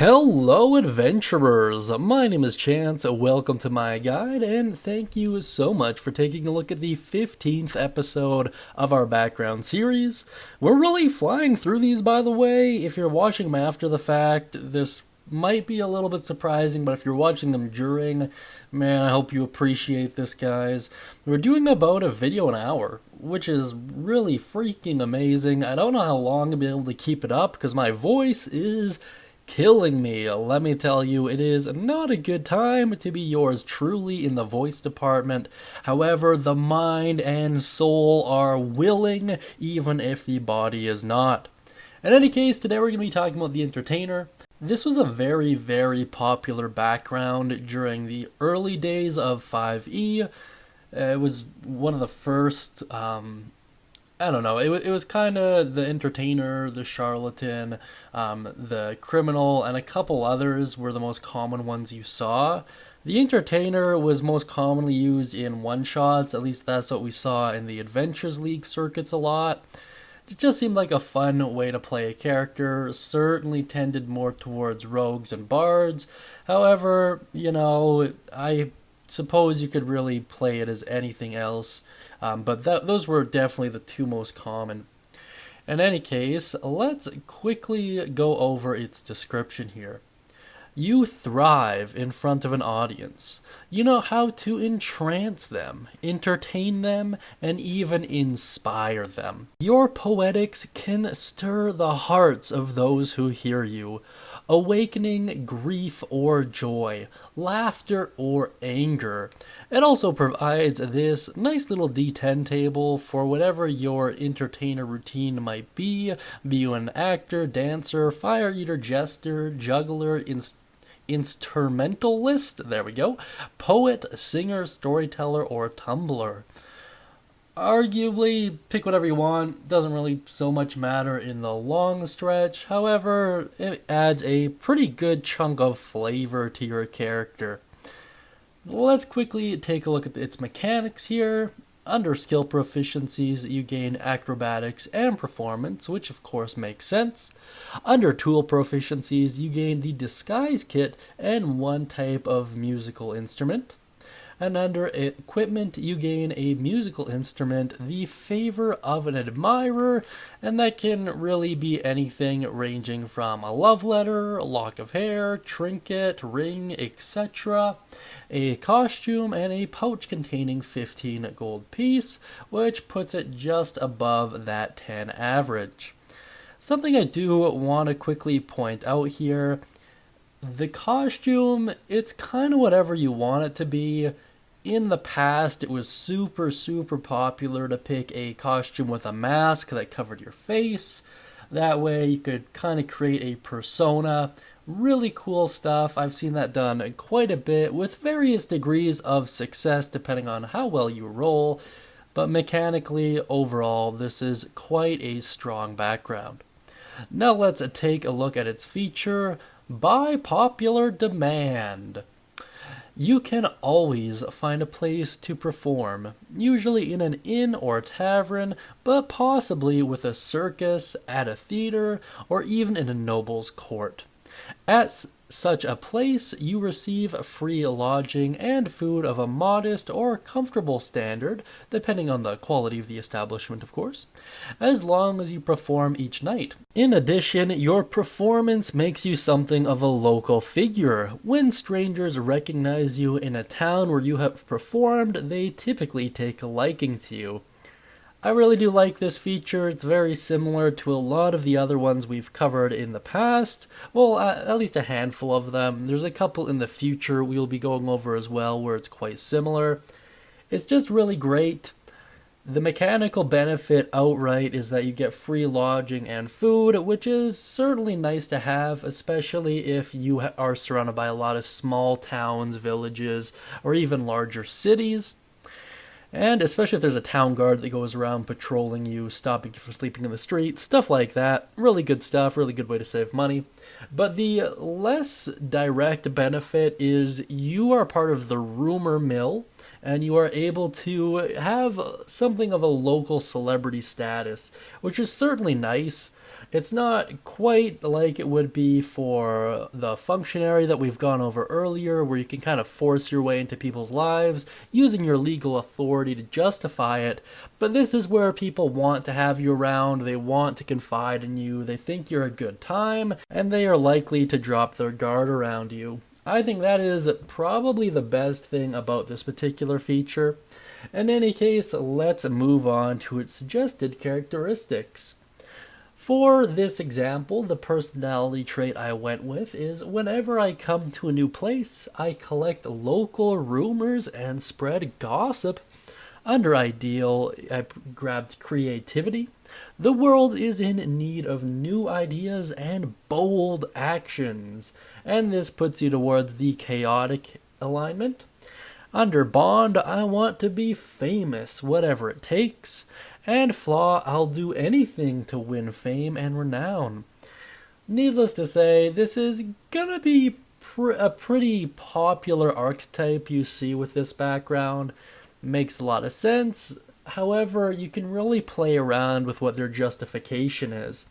Hello adventurers, my name is Chance, welcome to my guide, and thank you so much for taking a look at the 15th episode of our background series. We're really flying through these, by the way. If you're watching them after the fact, this might be a little bit surprising, but if you're watching them during, man, I hope you appreciate this, guys. We're doing about a video an hour, which is really freaking amazing. I don't know how long I'll be able to keep it up, because my voice is killing me. Let me tell you, it is not a good time to be yours truly in the voice department. However, the mind and soul are willing, even if the body is not. In any case, today we're going to be talking about the Entertainer. This was a very, very popular background during the early days of 5e. It was one of the first, I don't know, it was kind of the Entertainer, the Charlatan, the Criminal, and a couple others were the most common ones you saw. The Entertainer was most commonly used in one-shots, at least that's what we saw in the Adventures League circuits a lot. It just seemed like a fun way to play a character, certainly tended more towards rogues and bards. However, you know, I suppose you could really play it as anything else. But those were definitely the two most common. In any case, let's quickly go over its description here. You thrive in front of an audience. You know how to entrance them, entertain them, and even inspire them. Your poetics can stir the hearts of those who hear you, awakening grief or joy, laughter or anger. It also provides this nice little D10 table for whatever your entertainer routine might be you an actor, dancer, fire eater, jester, juggler, instrumentalist, there we go, poet, singer, storyteller, or tumbler. Arguably, pick whatever you want, doesn't really so much matter in the long stretch. However, it adds a pretty good chunk of flavor to your character. Let's quickly take a look at its mechanics here. Under skill proficiencies, you gain acrobatics and performance, which of course makes sense. Under tool proficiencies, you gain the disguise kit and one type of musical instrument. And under equipment, you gain a musical instrument, the favor of an admirer, and that can really be anything ranging from a love letter, a lock of hair, trinket, ring, etc., a costume, and a pouch containing 15 gold piece, which puts it just above that 10 average. Something I do want to quickly point out here, the costume, it's kind of whatever you want it to be. In the past, it was super popular to pick a costume with a mask that covered your face. That way you could kind of create a persona. Really cool stuff. I've seen that done quite a bit with various degrees of success depending on how well you roll. But mechanically, overall, this is quite a strong background. Now let's take a look at its feature, by popular demand. You can always find a place to perform, usually in an inn or tavern, but possibly with a circus, at a theater, or even in a noble's court. At such a place, you receive free lodging and food of a modest or comfortable standard, depending on the quality of the establishment, of course, as long as you perform each night. In addition, your performance makes you something of a local figure. When strangers recognize you in a town where you have performed, they typically take a liking to you. I really do like this feature. It's very similar to a lot of the other ones we've covered in the past. Well, at least a handful of them. There's a couple in the future we'll be going over as well where it's quite similar. It's just really great. The mechanical benefit outright is that you get free lodging and food, which is certainly nice to have, especially if you are surrounded by a lot of small towns, villages, or even larger cities. And especially if there's a town guard that goes around patrolling you, stopping you from sleeping in the street, stuff like that. Really good stuff, really good way to save money. But the less direct benefit is you are part of the rumor mill, and you are able to have something of a local celebrity status, which is certainly nice. It's not quite like it would be for the functionary that we've gone over earlier, where you can kind of force your way into people's lives using your legal authority to justify it, but this is where people want to have you around, they want to confide in you, they think you're a good time, and they are likely to drop their guard around you. I think that is probably the best thing about this particular feature. In any case, let's move on to its suggested characteristics. For this example, the personality trait I went with is whenever I come to a new place, I collect local rumors and spread gossip. Under ideal, I grabbed creativity. The world is in need of new ideas and bold actions, and this puts you towards the chaotic alignment. Under bond, I want to be famous, whatever it takes. And flaw, I'll do anything to win fame and renown. Needless to say, this is gonna be a pretty popular archetype you see with this background. Makes a lot of sense. However, you can really play around with what their justification is.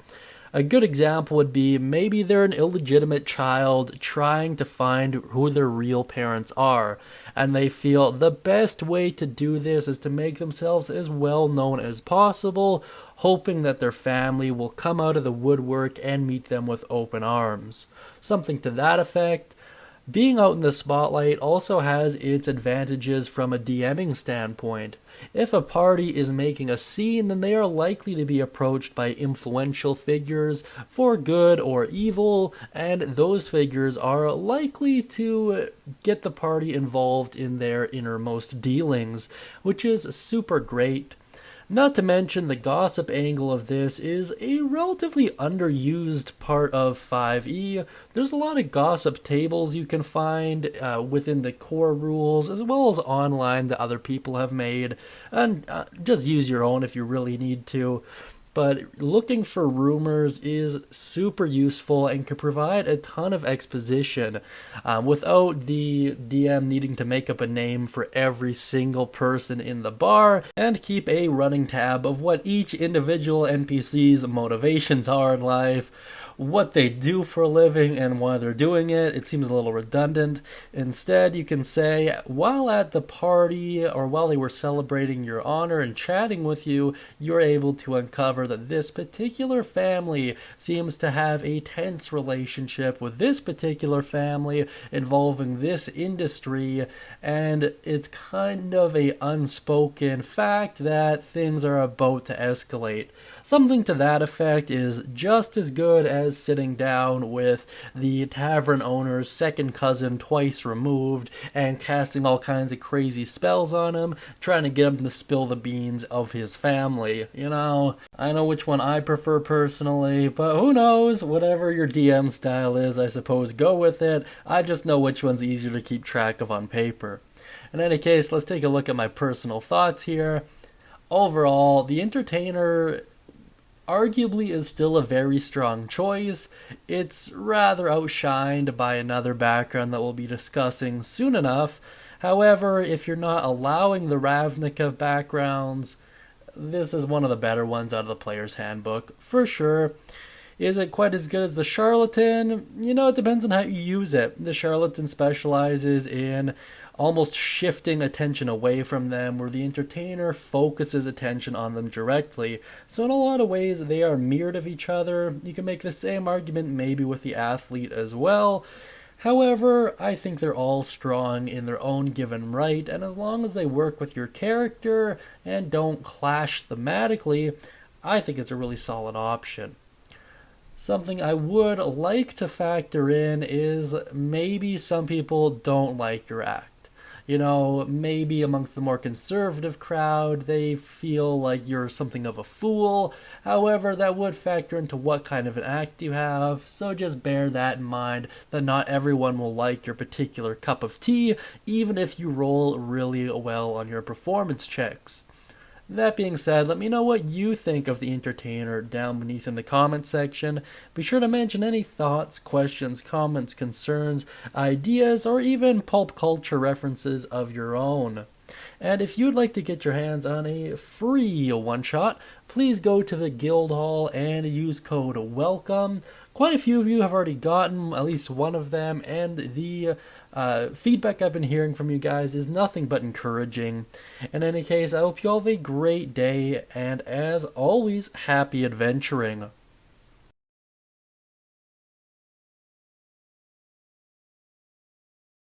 A good example would be maybe they're an illegitimate child trying to find who their real parents are, and they feel the best way to do this is to make themselves as well known as possible, hoping that their family will come out of the woodwork and meet them with open arms. Something to that effect. Being out in the spotlight also has its advantages from a DMing standpoint. If a party is making a scene, then they are likely to be approached by influential figures for good or evil, and those figures are likely to get the party involved in their innermost dealings, which is super great. Not to mention the gossip angle of this is a relatively underused part of 5e. There's a lot of gossip tables you can find within the core rules, as well as online that other people have made, and just use your own if you really need to. But looking for rumors is super useful and can provide a ton of exposition without the DM needing to make up a name for every single person in the bar and keep a running tab of what each individual NPC's motivations are in life, what they do for a living and why they're doing it. It seems a little redundant. Instead, you can say, while at the party or while they were celebrating your honor and chatting with you, you're able to uncover that this particular family seems to have a tense relationship with this particular family involving this industry, and it's kind of a unspoken fact that things are about to escalate. Something to that effect is just as good as sitting down with the tavern owner's second cousin twice removed and casting all kinds of crazy spells on him, trying to get him to spill the beans of his family. You know, I know which one I prefer personally, but who knows? Whatever your DM style is, I suppose, go with it. I just know which one's easier to keep track of on paper. In any case, let's take a look at my personal thoughts here. Overall, the Entertainer arguably is still a very strong choice. It's rather outshined by another background that we'll be discussing soon enough. However, if you're not allowing the Ravnica backgrounds, this is one of the better ones out of the player's handbook, for sure. Is it quite as good as the Charlatan? You know, it depends on how you use it. The Charlatan specializes in almost shifting attention away from them, where the Entertainer focuses attention on them directly. So in a lot of ways, they are mirrored of each other. You can make the same argument maybe with the Athlete as well. However, I think they're all strong in their own given right, and as long as they work with your character and don't clash thematically, I think it's a really solid option. Something I would like to factor in is maybe some people don't like your act. You know, maybe amongst the more conservative crowd, they feel like you're something of a fool. However, that would factor into what kind of an act you have, so just bear that in mind, that not everyone will like your particular cup of tea, even if you roll really well on your performance checks. That being said, let me know what you think of the Entertainer down beneath in the comments section. Be sure to mention any thoughts, questions, comments, concerns, ideas, or even pulp culture references of your own. And if you'd like to get your hands on a free one-shot, please go to the guild hall and use code WELCOME. Quite a few of you have already gotten at least one of them, and the feedback I've been hearing from you guys is nothing but encouraging. In any case, I hope you all have a great day, and as always, happy adventuring.